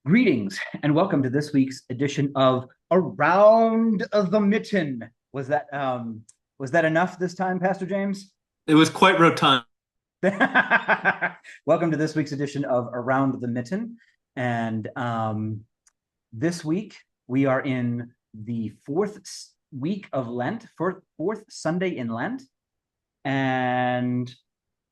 Greetings and welcome to this week's edition of Around the Mitten. Was that enough this time, Pastor James? It was quite rotund. Welcome to this week's edition of Around the Mitten. And this week we are in the fourth week of Lent, fourth Sunday in Lent. And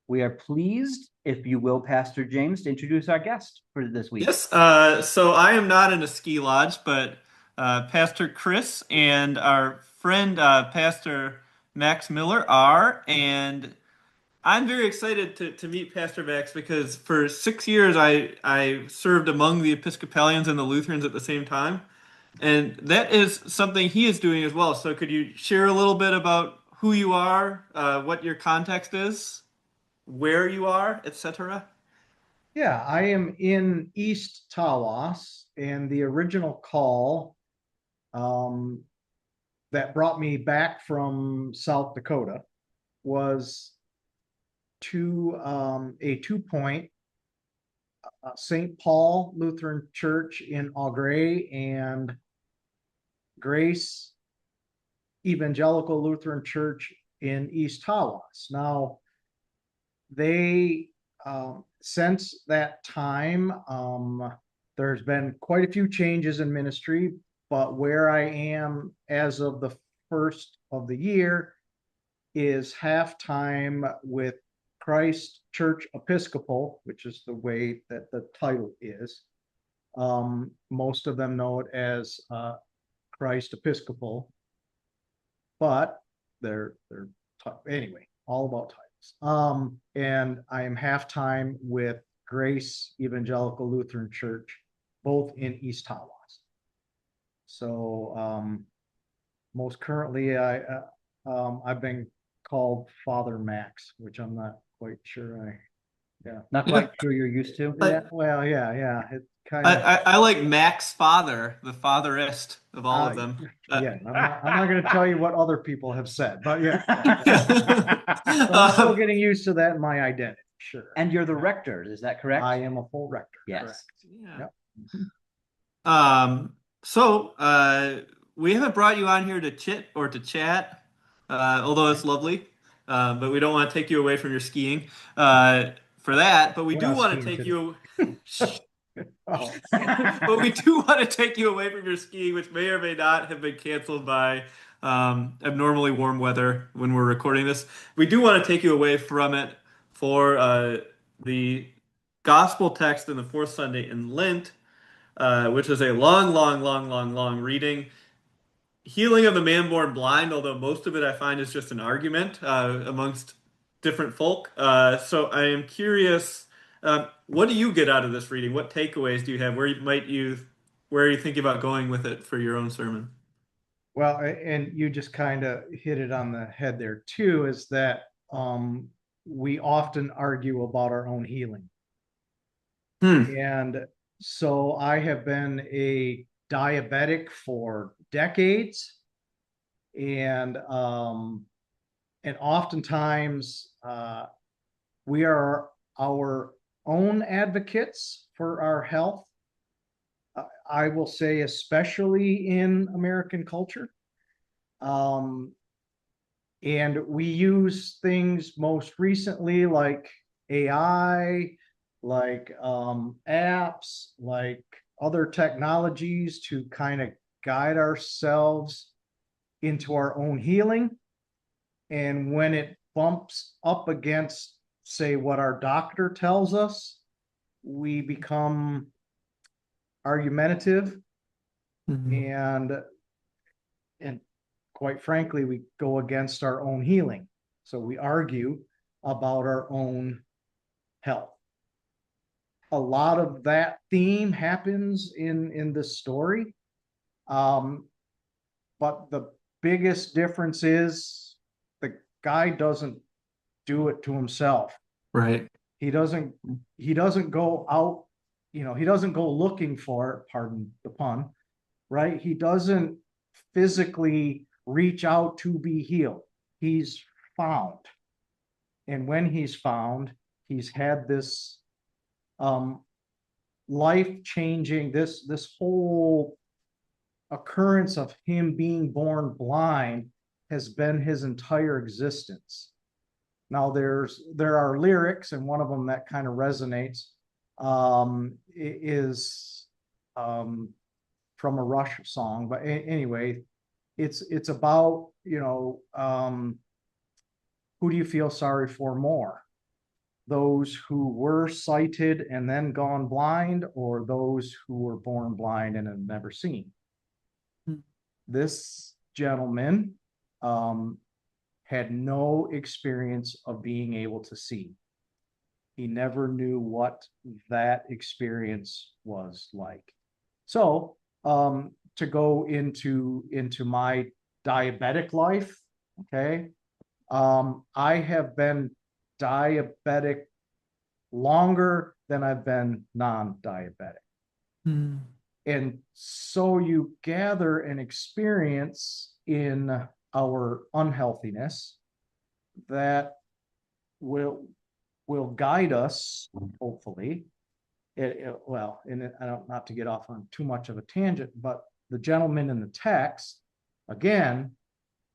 we are pleased, if you will, Pastor James, to introduce our guest for this week. Yes, so I am not in a ski lodge, but Pastor Chris and our friend Pastor Max Miller are, and I'm very excited to meet Pastor Max because for 6 years I served among the Episcopalians and the Lutherans at the same time, and that is something he is doing as well. So could you share a little bit about who you are, what your context is, where you are, etc.? Yeah, I am in East Tawas, and the original call um, that brought me back from South Dakota was to a 2 point St. Paul Lutheran Church in Augrey and Grace Evangelical Lutheran Church in East Tawas. Now, they since that time, there's been quite a few changes in ministry, but where I am as of the first of the year is halftime with Christ Church Episcopal, which is the way that the title is. Most of them know it as Christ Episcopal, but they're anyway, all about titles. And I am halftime with Grace Evangelical Lutheran Church, both in East Tawas. So most currently, I've been called Father Max, which I'm not quite sure. Yeah, Not quite sure you're used to. yeah. Well, yeah. It kind I, of. I like Mac's father, the fatherist of all of them. Yeah, I'm not going to tell you what other people have said, but yeah. So I'm still Um, getting used to that in my identity. Sure. And you're the rector, is that correct? I am a full rector. Yes. Correct. yeah. Yep. So we haven't brought you on here to chit or to chat, although it's lovely. But we don't want to take you away from your skiing for that. But we We're do not want to skiing take today. you. Oh, But we do want to take you away from your skiing, which may or may not have been canceled by abnormally warm weather when we're recording this. We do want to take you away from it for the gospel text in the fourth Sunday in Lent, which is a long, long, long, long, long reading. Healing of the man born blind, although most of it I find is just an argument amongst different folk. So I am curious, what do you get out of this reading? What takeaways do you have? Where are you thinking about going with it for your own sermon? well, and you just kind of hit it on the head there too, is that we often argue about our own healing. Hmm. And so I have been a diabetic for decades, and oftentimes we are our own advocates for our health. I will say, especially in American culture. Um, and we use things most recently like AI, like apps, like other technologies to kind of guide ourselves into our own healing. And when it bumps up against, say, what our doctor tells us, we become argumentative, Mhm. and and quite frankly, we go against our own healing. So we argue about our own health. A lot of that theme happens in this story. Um, but the biggest difference is the guy doesn't do it to himself. Right. He doesn't he doesn't go out, he doesn't go looking for it, pardon the pun, right? He doesn't physically reach out to be healed. He's found. And when he's found, he's had this um, life-changing, this whole occurrence of him being born blind has been his entire existence. Now there are lyrics, and one of them that kind of resonates is from a Rush song. But anyway, it's about, who do you feel sorry for more? Those who were sighted and then gone blind, or those who were born blind and have never seen? This gentleman had no experience of being able to see. He never knew what that experience was like. So to go into my diabetic life, okay, I have been diabetic longer than I've been non-diabetic. And so you gather an experience in our unhealthiness that will guide us, hopefully. Well, and I don't, not to get off on too much of a tangent, but the gentleman in the text, again,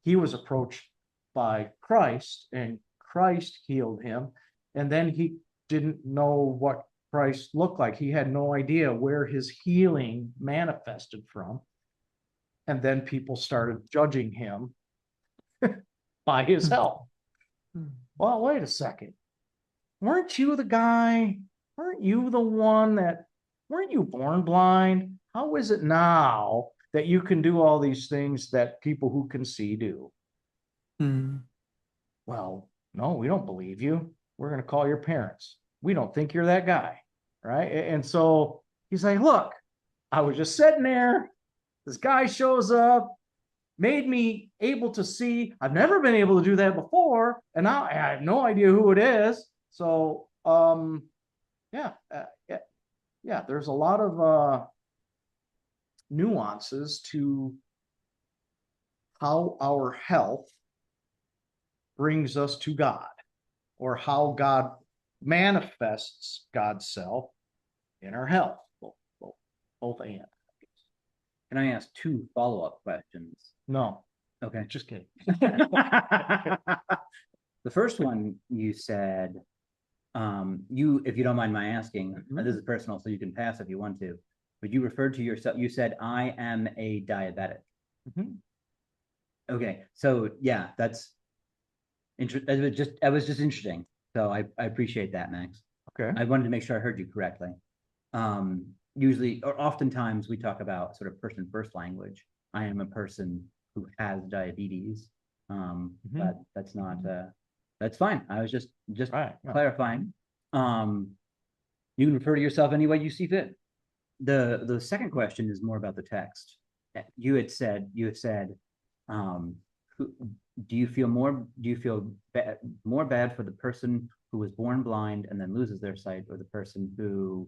he was approached by Christ, and Christ healed him, and then he didn't know what Christ looked like. He had no idea where his healing manifested from. And then people started judging him by his health. Well, wait a second. Weren't you the guy? Weren't you the one that, weren't you born blind? How is it now that you can do all these things that people who can see do? Well, no, we don't believe you. We're going to call your parents. We don't think you're that guy, right? And so he's like, look, I was just sitting there. This guy shows up, made me able to see. I've never been able to do that before, and now I have no idea who it is. So, yeah, there's a lot of nuances to how our health brings us to God, or how God manifests God's self in our health, both and. Can I ask 2 follow-up questions? No, Okay. just kidding. The first one, you said, if you don't mind my asking, this is personal, so you can pass if you want to, but you referred to yourself, you said, I am a diabetic. Okay, so yeah, that's interesting. It was just interesting. So I appreciate that, Max. Okay. I wanted to make sure I heard you correctly. Usually, or oftentimes, we talk about sort of person first language. I am a person who has diabetes, but that's not. That's fine. I was just Right, yeah. clarifying. You can refer to yourself any way you see fit. The second question is more about the text. You had said, do you feel more bad for the person who was born blind and then loses their sight, or the person who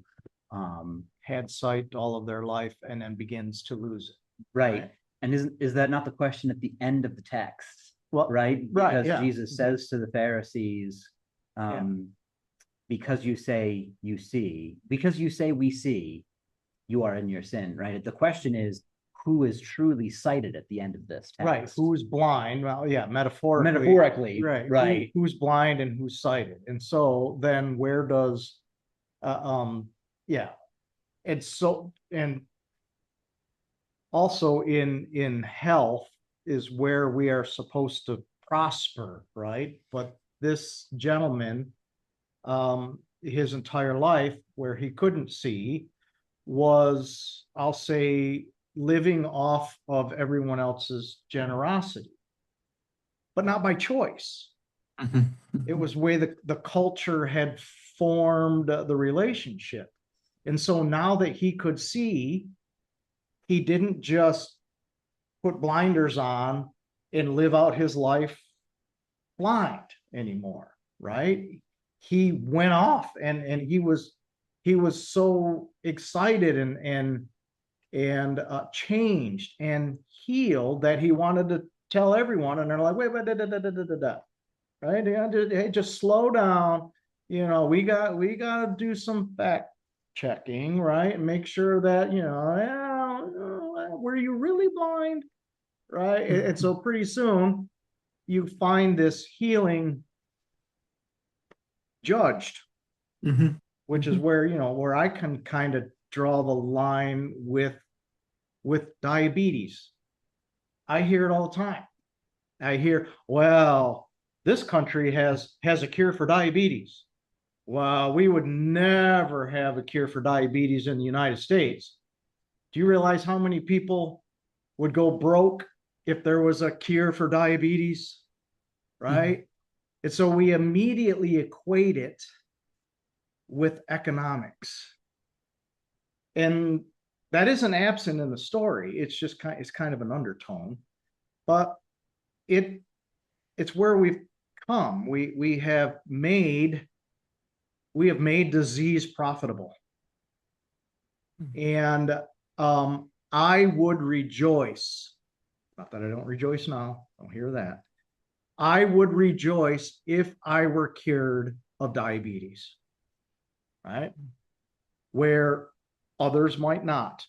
Had sight all of their life and then begins to lose it? right? And is that not the question at the end of the text? Well, right? right, Because yeah. Jesus says to the Pharisees, because you say you see, because you say we see, you are in your sin, right? The question is, who is truly sighted at the end of this text? Right. Who's blind? Well, yeah, metaphorically. Metaphorically, Right. right. Who's blind and who's sighted? And so then where does, yeah. And so, and also in health is where we are supposed to prosper, right? But this gentleman, his entire life where he couldn't see was, I'll say, living off of everyone else's generosity, but not by choice. It was the way the culture had formed the relationship. And so now that he could see, he didn't just put blinders on and live out his life blind anymore, right? He went off and he was so excited and changed and healed that he wanted to tell everyone, and they're like, wait, right? Hey, just slow down. We got to do some fact checking, right? And make sure that, were you really blind? Right. And so pretty soon you find this healing judged, Mhm. which is where I can kind of draw the line with diabetes. I hear it all the time. I hear, well, this country has a cure for diabetes. Well, we would never have a cure for diabetes in the United States. Do you realize how many people would go broke if there was a cure for diabetes? Right? And so we immediately equate it with economics. And that isn't absent in the story. It's kind of an undertone, but it's where we've come. We have made disease profitable. And I would rejoice, not that I don't rejoice now, don't hear that. I would rejoice if I were cured of diabetes, right? Where others might not,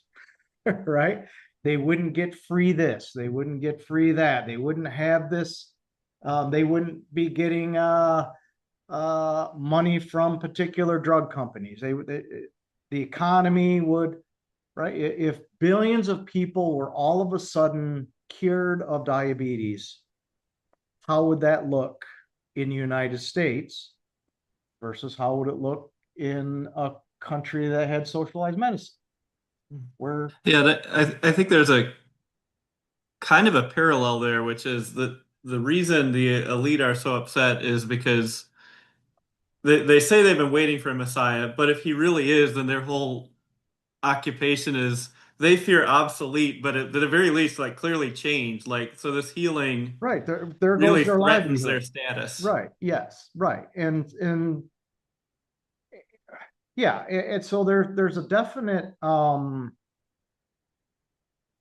right? They wouldn't get free this, they wouldn't get free that, they wouldn't have this, they wouldn't be getting money from particular drug companies. The economy would, right? If billions of people were all of a sudden cured of diabetes, how would that look in the United States versus how would it look in a country that had socialized medicine? Where Yeah, I think there's a kind of a parallel there, which is that the reason the elite are so upset is because they say they've been waiting for a Messiah, but if he really is, then their whole occupation is they fear obsolete, but at the very least, like clearly changed. Like, so this healing right there goes really their threatens their livelihood. status. Right. Yes. Right. And yeah, and so there's a definite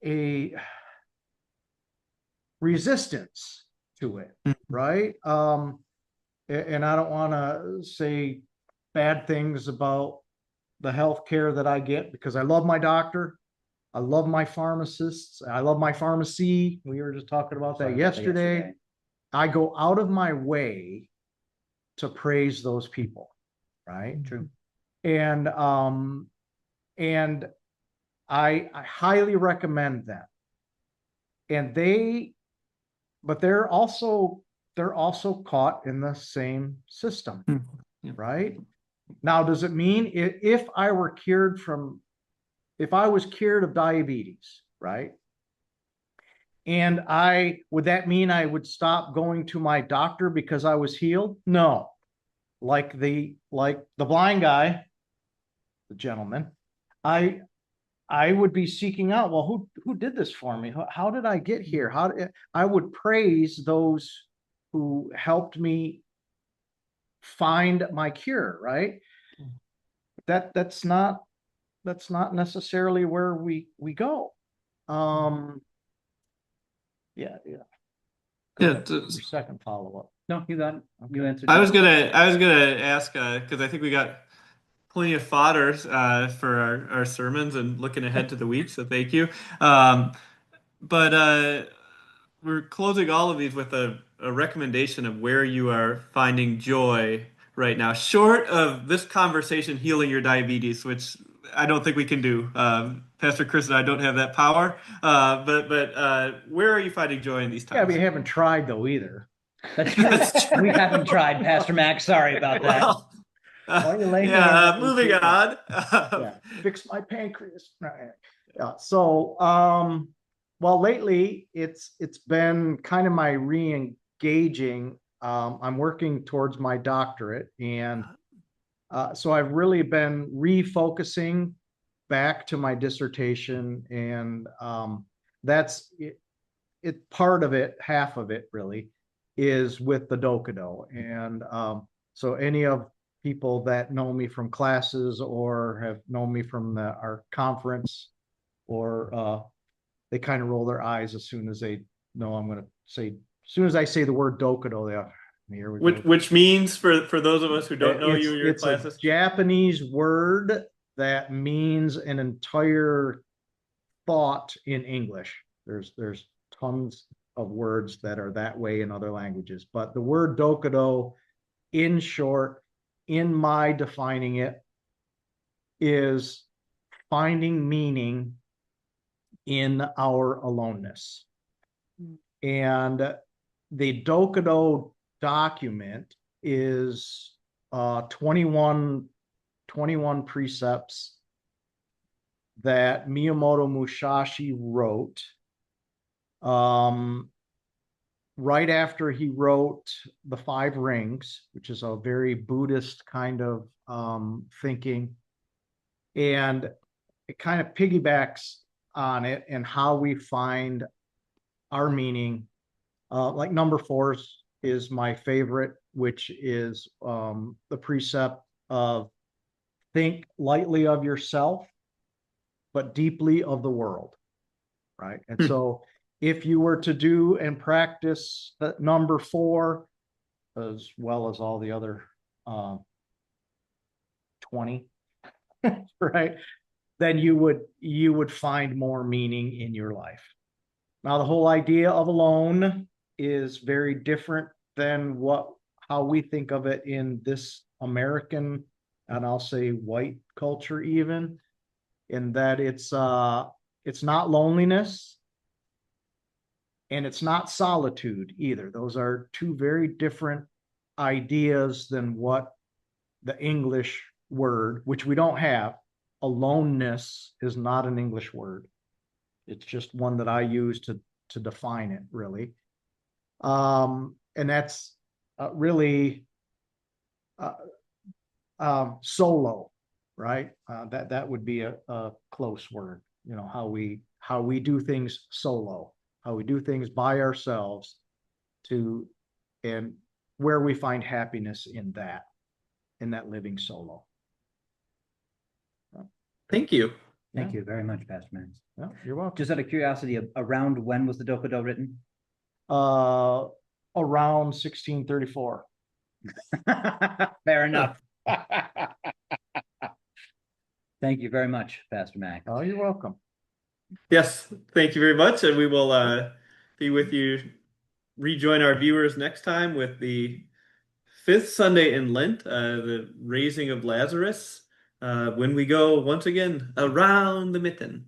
a resistance to it, right? And I don't want to say bad things about the health care that I get because I love my doctor. I love my pharmacists. I love my pharmacy. We were just talking about that yesterday. I go out of my way to praise those people, right? True. And I highly recommend them. And but they're also caught in the same system, Yeah. right? Now, does it mean if I was cured of diabetes, right? And would that mean I would stop going to my doctor because I was healed? No. Like the blind guy, the gentleman, I would be seeking out, well, who did this for me? How did I get here? I would praise those who helped me find my cure, right? That's not necessarily where we go. Yeah. Yeah, Your second follow-up. No, you got it. You answered. I was gonna ask because I think we got plenty of fodder for our sermons and looking ahead to the week. So thank you. But we're closing all of these with a recommendation of where you are finding joy right now, short of this conversation healing your diabetes, which I don't think we can do. Pastor Chris and I don't have that power. But where are you finding joy in these Yeah, times? we haven't tried though either. That's true. That's true. We haven't tried, Pastor Max. Sorry about that. Well, Why are you laying yeah, hands on moving people? on. Yeah, fix my pancreas. Yeah. So, well, lately it's been kind of my re-engaging. I'm working towards my doctorate, and so I've really been refocusing back to my dissertation, and that's it. Part of it, half of it, really, is with the Dokudo, and so any of people that know me from classes or have known me from our conference, or they kind of roll their eyes as soon as they know I'm going to say. As soon as I say the word Dokudo, they are, here we go. Which means for those of us who don't know you, your It's a classes. Japanese word that means an entire thought in English. There's tons of words that are that way in other languages, but the word Dokudo, in short, in my defining it, is finding meaning in our aloneness. And the Dokudo document is 21 precepts that Miyamoto Musashi wrote right after he wrote The Five Rings, which is a very Buddhist kind of thinking. And it kind of piggybacks on it and how we find our meaning. Like number 4 is my favorite, which is the precept of think lightly of yourself, but deeply of the world, right? And so if you were to do and practice that number 4, as well as all the other 20, right, then you would find more meaning in your life. Now, the whole idea of alone is very different than how we think of it in this American, and I'll say white culture even, in that it's not loneliness and it's not solitude either. Those are two very different ideas than what the English word, which we don't have. Aloneness is not an English word. It's just one that I use to define it, really. And that's really solo, right? That would be a close word. You know, how we do things solo, how we do things by ourselves, and where we find happiness in that living solo. Thank you. Thank you very much, Pastor Max. Yeah, you're welcome. Just out of curiosity, around when was the Dokudo written? Around 1634. Fair enough. Thank you very much, Pastor Mac. Oh, you're welcome. Yes, thank you very much. And we will be with you, rejoin our viewers next time with the 5th Sunday in Lent, the raising of Lazarus, when we go once again around the Mitten.